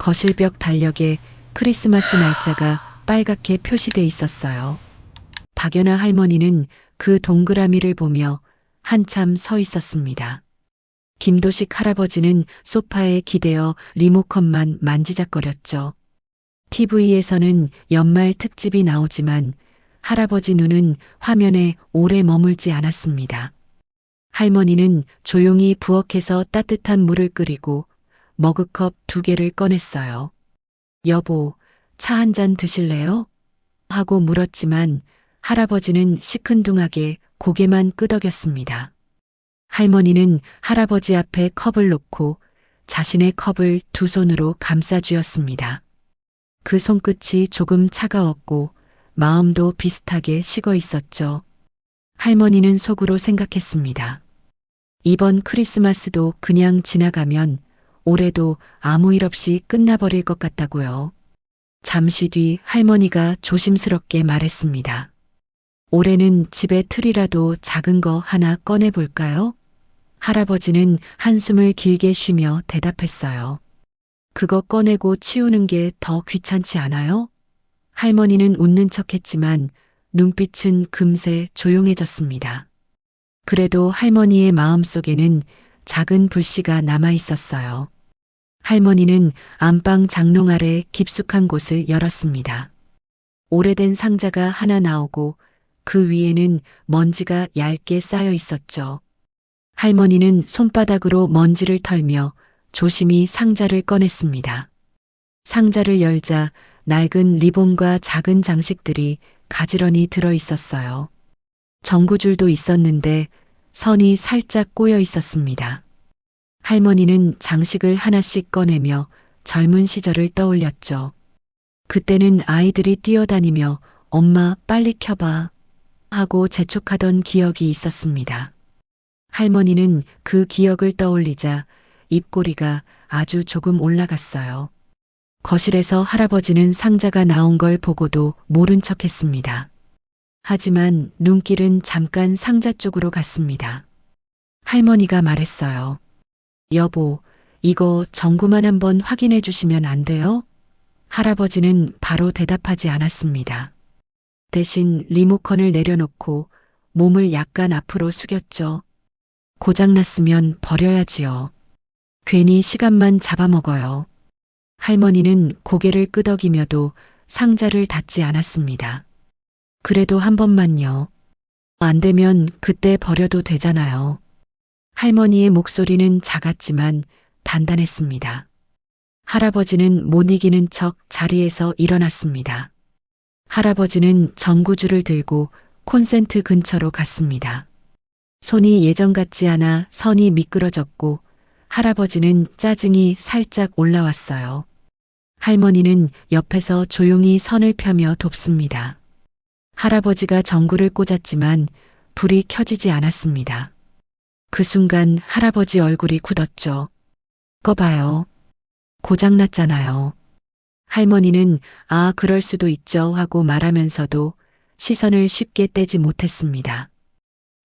거실벽 달력에 크리스마스 날짜가 빨갛게 표시돼 있었어요. 박연아 할머니는 그 동그라미를 보며 한참 서 있었습니다. 김도식 할아버지는 소파에 기대어 리모컨만 만지작거렸죠. TV에서는 연말 특집이 나오지만 할아버지 눈은 화면에 오래 머물지 않았습니다. 할머니는 조용히 부엌에서 따뜻한 물을 끓이고 머그컵 2개를 꺼냈어요. 여보, 차 한 잔 드실래요? 하고 물었지만 할아버지는 시큰둥하게 고개만 끄덕였습니다. 할머니는 할아버지 앞에 컵을 놓고 자신의 컵을 2손으로 감싸쥐었습니다. 그 손끝이 조금 차가웠고 마음도 비슷하게 식어 있었죠. 할머니는 속으로 생각했습니다. 이번 크리스마스도 그냥 지나가면 올해도 아무 일 없이 끝나버릴 것 같다고요. 잠시 뒤 할머니가 조심스럽게 말했습니다. 올해는 집에 틀이라도 작은 거 하나 꺼내볼까요? 할아버지는 한숨을 길게 쉬며 대답했어요. 그거 꺼내고 치우는 게 더 귀찮지 않아요? 할머니는 웃는 척했지만 눈빛은 금세 조용해졌습니다. 그래도 할머니의 마음속에는 작은 불씨가 남아 있었어요. 할머니는 안방 장롱 아래 깊숙한 곳을 열었습니다. 오래된 상자가 하나 나오고 그 위에는 먼지가 얇게 쌓여 있었죠. 할머니는 손바닥으로 먼지를 털며 조심히 상자를 꺼냈습니다. 상자를 열자 낡은 리본과 작은 장식들이 가지런히 들어 있었어요. 전구줄도 있었는데 선이 살짝 꼬여 있었습니다. 할머니는 장식을 하나씩 꺼내며 젊은 시절을 떠올렸죠. 그때는 아이들이 뛰어다니며 엄마 빨리 켜봐 하고 재촉하던 기억이 있었습니다. 할머니는 그 기억을 떠올리자 입꼬리가 아주 조금 올라갔어요. 거실에서 할아버지는 상자가 나온 걸 보고도 모른 척했습니다. 하지만 눈길은 잠깐 상자 쪽으로 갔습니다. 할머니가 말했어요. 여보, 이거 전구만 한번 확인해 주시면 안 돼요? 할아버지는 바로 대답하지 않았습니다. 대신 리모컨을 내려놓고 몸을 약간 앞으로 숙였죠. 고장났으면 버려야지요. 괜히 시간만 잡아먹어요. 할머니는 고개를 끄덕이며도 상자를 닫지 않았습니다. 그래도 한 번만요. 안 되면 그때 버려도 되잖아요. 할머니의 목소리는 작았지만 단단했습니다. 할아버지는 못 이기는 척 자리에서 일어났습니다. 할아버지는 전구줄을 들고 콘센트 근처로 갔습니다. 손이 예전 같지 않아 선이 미끄러졌고 할아버지는 짜증이 살짝 올라왔어요. 할머니는 옆에서 조용히 선을 펴며 돕습니다. 할아버지가 전구를 꽂았지만 불이 켜지지 않았습니다. 그 순간 할아버지 얼굴이 굳었죠. 꺼봐요. 고장났잖아요. 할머니는 아, 그럴 수도 있죠 하고 말하면서도 시선을 쉽게 떼지 못했습니다.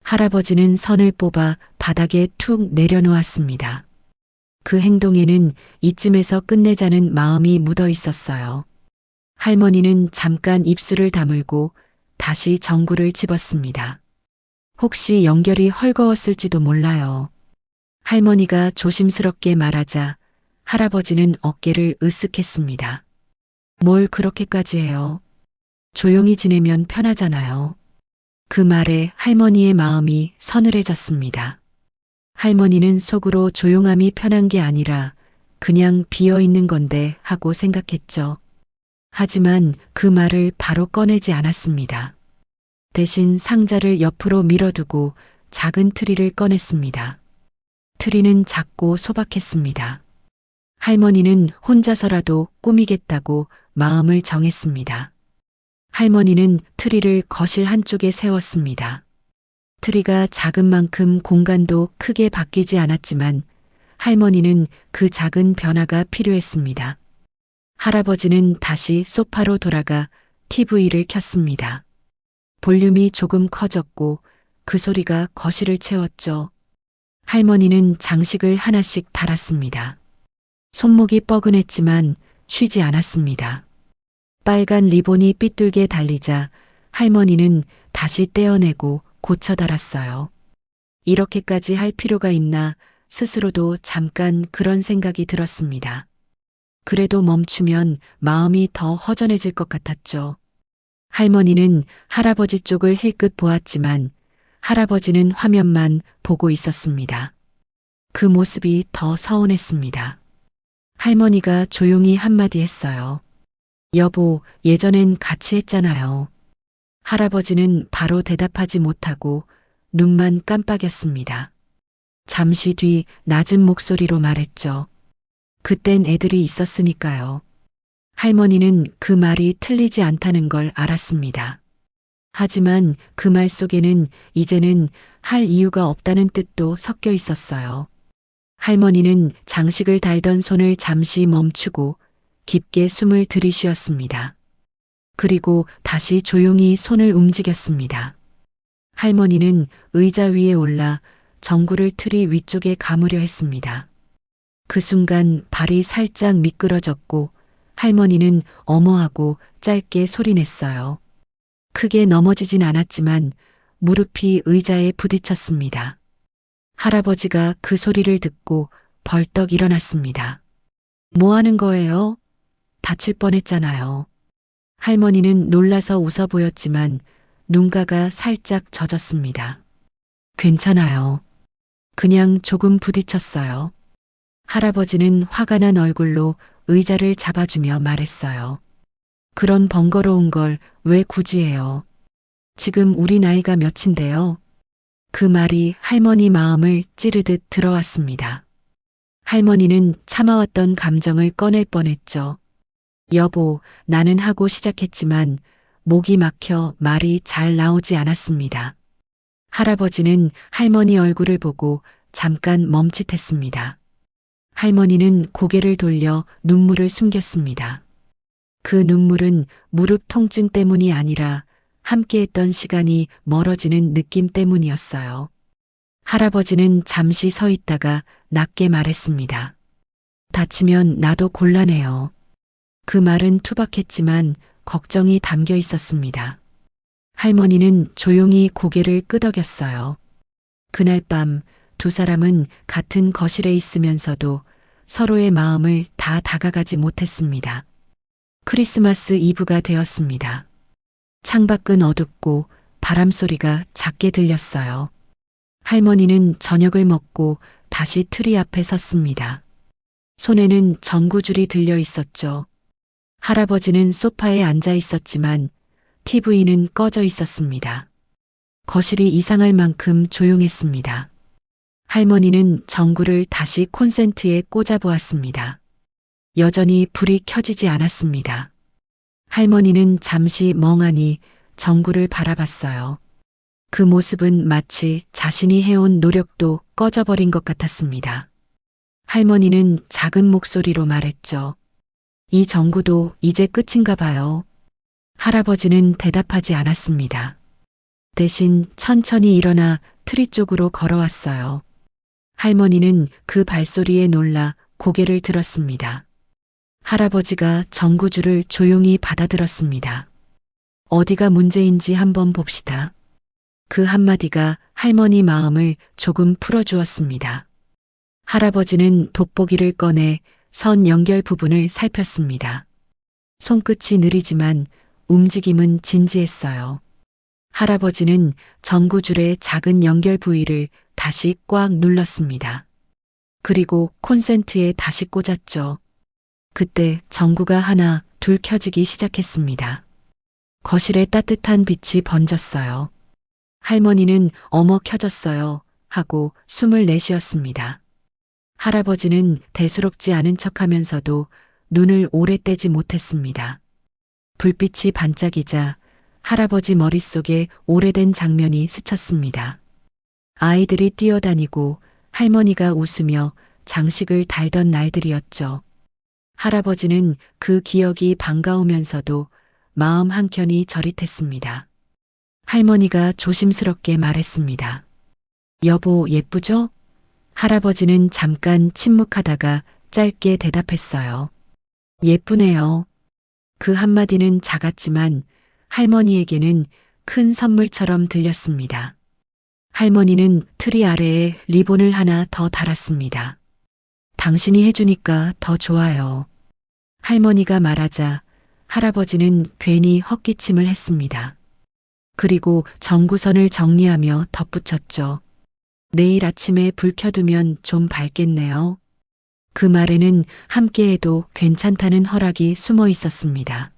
할아버지는 선을 뽑아 바닥에 툭 내려놓았습니다. 그 행동에는 이쯤에서 끝내자는 마음이 묻어 있었어요. 할머니는 잠깐 입술을 다물고 다시 전구를 집었습니다. 혹시 연결이 헐거웠을지도 몰라요. 할머니가 조심스럽게 말하자 할아버지는 어깨를 으쓱했습니다. 뭘 그렇게까지 해요? 조용히 지내면 편하잖아요. 그 말에 할머니의 마음이 서늘해졌습니다. 할머니는 속으로 조용함이 편한 게 아니라 그냥 비어있는 건데 하고 생각했죠. 하지만 그 말을 바로 꺼내지 않았습니다. 대신 상자를 옆으로 밀어두고 작은 트리를 꺼냈습니다. 트리는 작고 소박했습니다. 할머니는 혼자서라도 꾸미겠다고 마음을 정했습니다. 할머니는 트리를 거실 한쪽에 세웠습니다. 트리가 작은 만큼 공간도 크게 바뀌지 않았지만 할머니는 그 작은 변화가 필요했습니다. 할아버지는 다시 소파로 돌아가 TV를 켰습니다. 볼륨이 조금 커졌고 그 소리가 거실을 채웠죠. 할머니는 장식을 하나씩 달았습니다. 손목이 뻐근했지만 쉬지 않았습니다. 빨간 리본이 삐뚤게 달리자 할머니는 다시 떼어내고 고쳐 달았어요. 이렇게까지 할 필요가 있나 스스로도 잠깐 그런 생각이 들었습니다. 그래도 멈추면 마음이 더 허전해질 것 같았죠. 할머니는 할아버지 쪽을 힐끗 보았지만 할아버지는 화면만 보고 있었습니다. 그 모습이 더 서운했습니다. 할머니가 조용히 한마디 했어요. 여보, 예전엔 같이 했잖아요. 할아버지는 바로 대답하지 못하고 눈만 깜빡였습니다. 잠시 뒤 낮은 목소리로 말했죠. 그땐 애들이 있었으니까요. 할머니는 그 말이 틀리지 않다는 걸 알았습니다. 하지만 그 말 속에는 이제는 할 이유가 없다는 뜻도 섞여 있었어요. 할머니는 장식을 달던 손을 잠시 멈추고 깊게 숨을 들이쉬었습니다. 그리고 다시 조용히 손을 움직였습니다. 할머니는 의자 위에 올라 전구를 틀이 위쪽에 감으려 했습니다. 그 순간 발이 살짝 미끄러졌고 할머니는 어머하고 짧게 소리냈어요. 크게 넘어지진 않았지만 무릎이 의자에 부딪혔습니다. 할아버지가 그 소리를 듣고 벌떡 일어났습니다. 뭐 하는 거예요? 다칠 뻔했잖아요. 할머니는 놀라서 웃어 보였지만 눈가가 살짝 젖었습니다. 괜찮아요. 그냥 조금 부딪혔어요. 할아버지는 화가 난 얼굴로 의자를 잡아주며 말했어요. 그런 번거로운 걸 왜 굳이 해요? 지금 우리 나이가 몇인데요? 그 말이 할머니 마음을 찌르듯 들어왔습니다. 할머니는 참아왔던 감정을 꺼낼 뻔했죠. 여보, 나는 하고 시작했지만 목이 막혀 말이 잘 나오지 않았습니다. 할아버지는 할머니 얼굴을 보고 잠깐 멈칫했습니다. 할머니는 고개를 돌려 눈물을 숨겼습니다. 그 눈물은 무릎 통증 때문이 아니라 함께했던 시간이 멀어지는 느낌 때문이었어요. 할아버지는 잠시 서 있다가 낮게 말했습니다. 다치면 나도 곤란해요. 그 말은 투박했지만 걱정이 담겨 있었습니다. 할머니는 조용히 고개를 끄덕였어요. 그날 밤 두 사람은 같은 거실에 있으면서도 서로의 마음을 다 다가가지 못했습니다. 크리스마스 이브가 되었습니다. 창밖은 어둡고 바람 소리가 작게 들렸어요. 할머니는 저녁을 먹고 다시 트리 앞에 섰습니다. 손에는 전구줄이 들려 있었죠. 할아버지는 소파에 앉아 있었지만 TV는 꺼져 있었습니다. 거실이 이상할 만큼 조용했습니다. 할머니는 전구를 다시 콘센트에 꽂아 보았습니다. 여전히 불이 켜지지 않았습니다. 할머니는 잠시 멍하니 전구를 바라봤어요. 그 모습은 마치 자신이 해온 노력도 꺼져버린 것 같았습니다. 할머니는 작은 목소리로 말했죠. 이 전구도 이제 끝인가 봐요. 할아버지는 대답하지 않았습니다. 대신 천천히 일어나 트리 쪽으로 걸어왔어요. 할머니는 그 발소리에 놀라 고개를 들었습니다. 할아버지가 전구줄을 조용히 받아들었습니다. 어디가 문제인지 한번 봅시다. 그 한마디가 할머니 마음을 조금 풀어주었습니다. 할아버지는 돋보기를 꺼내 선 연결 부분을 살폈습니다. 손끝이 느리지만 움직임은 진지했어요. 할아버지는 전구줄의 작은 연결 부위를 다시 꽉 눌렀습니다. 그리고 콘센트에 다시 꽂았죠. 그때 전구가 하나, 둘 켜지기 시작했습니다. 거실에 따뜻한 빛이 번졌어요. 할머니는 어머 켜졌어요 하고 숨을 내쉬었습니다. 할아버지는 대수롭지 않은 척하면서도 눈을 오래 떼지 못했습니다. 불빛이 반짝이자 할아버지 머릿속에 오래된 장면이 스쳤습니다. 아이들이 뛰어다니고 할머니가 웃으며 장식을 달던 날들이었죠. 할아버지는 그 기억이 반가우면서도 마음 한켠이 저릿했습니다. 할머니가 조심스럽게 말했습니다. 여보, 예쁘죠? 할아버지는 잠깐 침묵하다가 짧게 대답했어요. 예쁘네요. 그 한마디는 작았지만 할머니에게는 큰 선물처럼 들렸습니다. 할머니는 트리 아래에 리본을 하나 더 달았습니다. 당신이 해주니까 더 좋아요. 할머니가 말하자 할아버지는 괜히 헛기침을 했습니다. 그리고 전구선을 정리하며 덧붙였죠. 내일 아침에 불 켜두면 좀 밝겠네요. 그 말에는 함께해도 괜찮다는 허락이 숨어 있었습니다.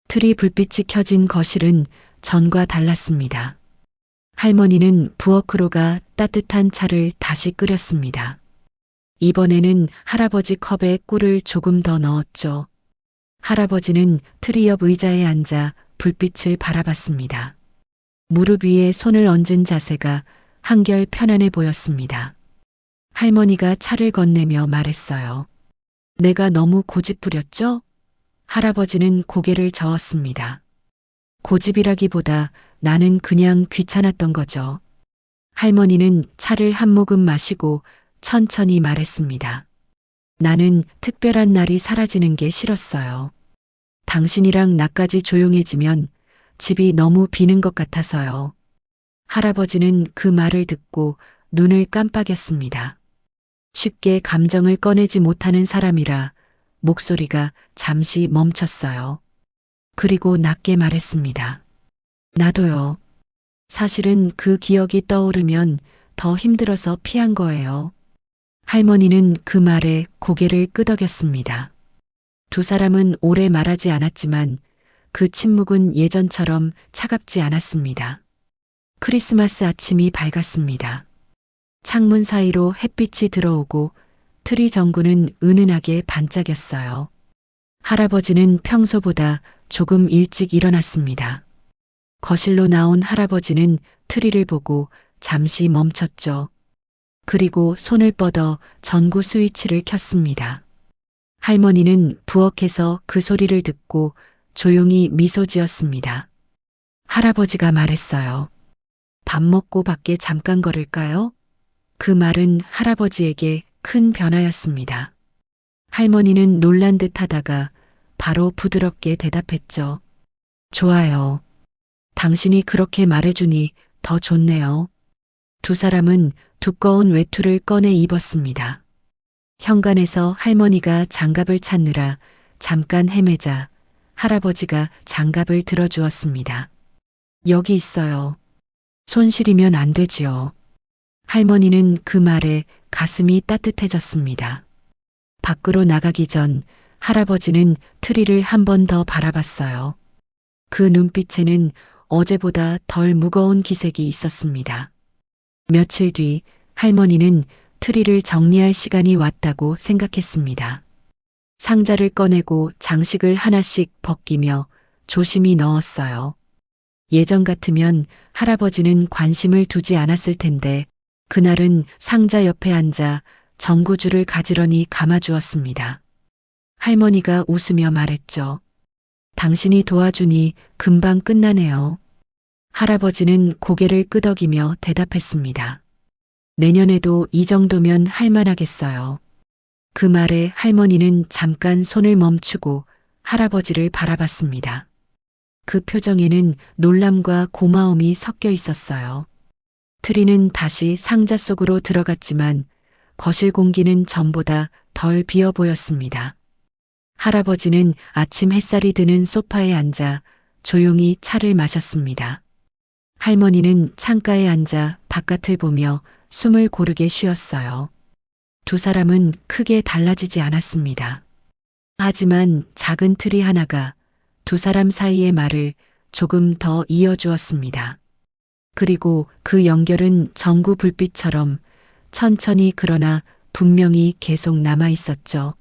트리 불빛이 켜진 거실은 전과 달랐습니다. 할머니는 부엌으로 따뜻한 차를 다시 끓였습니다. 이번에는 할아버지 컵에 꿀을 조금 더 넣었죠. 할아버지는 트리 옆 의자에 앉아 불빛을 바라봤습니다. 무릎 위에 손을 얹은 자세가 한결 편안해 보였습니다. 할머니가 차를 건네며 말했어요. 내가 너무 고집부렸죠? 할아버지는 고개를 저었습니다. 고집이라기보다 나는 그냥 귀찮았던 거죠. 할머니는 차를 한 모금 마시고 천천히 말했습니다. 나는 특별한 날이 사라지는 게 싫었어요. 당신이랑 나까지 조용해지면 집이 너무 비는 것 같아서요. 할아버지는 그 말을 듣고 눈을 깜빡였습니다. 쉽게 감정을 꺼내지 못하는 사람이라 목소리가 잠시 멈췄어요. 그리고 낮게 말했습니다. 나도요. 사실은 그 기억이 떠오르면 더 힘들어서 피한 거예요. 할머니는 그 말에 고개를 끄덕였습니다. 두 사람은 오래 말하지 않았지만 그 침묵은 예전처럼 차갑지 않았습니다. 크리스마스 아침이 밝았습니다. 창문 사이로 햇빛이 들어오고 트리 전구는 은은하게 반짝였어요. 할아버지는 평소보다 조금 일찍 일어났습니다. 거실로 나온 할아버지는 트리를 보고 잠시 멈췄죠. 그리고 손을 뻗어 전구 스위치를 켰습니다. 할머니는 부엌에서 그 소리를 듣고 조용히 미소 지었습니다. 할아버지가 말했어요. 밥 먹고 밖에 잠깐 걸을까요? 그 말은 할아버지에게 큰 변화였습니다. 할머니는 놀란 듯 하다가 바로 부드럽게 대답했죠. 좋아요. 당신이 그렇게 말해주니 더 좋네요. 두 사람은 두꺼운 외투를 꺼내 입었습니다. 현관에서 할머니가 장갑을 찾느라 잠깐 헤매자 할아버지가 장갑을 들어주었습니다. 여기 있어요. 손 시리면 안 되지요. 할머니는 그 말에 가슴이 따뜻해졌습니다. 밖으로 나가기 전 할아버지는 트리를 한 번 더 바라봤어요. 그 눈빛에는 어제보다 덜 무거운 기색이 있었습니다. 며칠 뒤 할머니는 트리를 정리할 시간이 왔다고 생각했습니다. 상자를 꺼내고 장식을 하나씩 벗기며 조심히 넣었어요. 예전 같으면 할아버지는 관심을 두지 않았을 텐데 그날은 상자 옆에 앉아 전구줄을 가지런히 감아주었습니다. 할머니가 웃으며 말했죠. 당신이 도와주니 금방 끝나네요. 할아버지는 고개를 끄덕이며 대답했습니다. 내년에도 이 정도면 할만하겠어요. 그 말에 할머니는 잠깐 손을 멈추고 할아버지를 바라봤습니다. 그 표정에는 놀람과 고마움이 섞여 있었어요. 트리는 다시 상자 속으로 들어갔지만 거실 공기는 전보다 덜 비어 보였습니다. 할아버지는 아침 햇살이 드는 소파에 앉아 조용히 차를 마셨습니다. 할머니는 창가에 앉아 바깥을 보며 숨을 고르게 쉬었어요. 두 사람은 크게 달라지지 않았습니다. 하지만 작은 트리 하나가 두 사람 사이의 말을 조금 더 이어주었습니다. 그리고 그 연결은 전구 불빛처럼 천천히 그러나 분명히 계속 남아 있었죠.